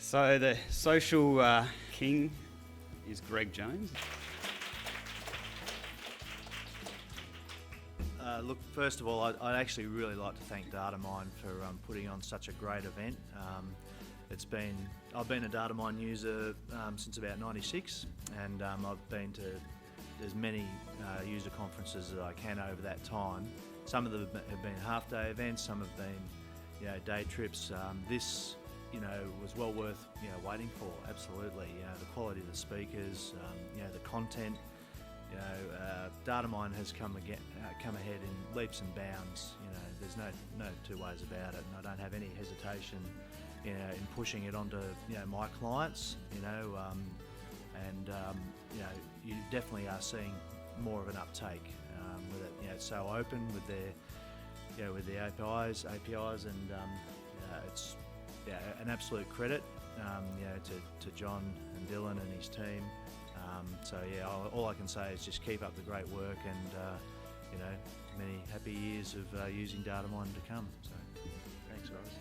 So the social king is Greg Jones. Look, first of all, I'd actually really like to thank Datamine for putting on such a great event. I've been a Datamine user since about '96, and I've been to as many user conferences as I can over that time. Some of them have been half-day events, some have been, day trips. This, was well worth, waiting for. Absolutely. The quality of the speakers, the content. Datamine has come ahead in leaps and bounds. There's no two ways about it, and I don't have any hesitation, in pushing it onto my clients. You definitely are seeing more of an uptake with it. It's so open with the APIs, and it's an absolute credit, to John and Dylan and his team. All I can say is just keep up the great work, and many happy years of using Datamine to come. So, thanks, guys.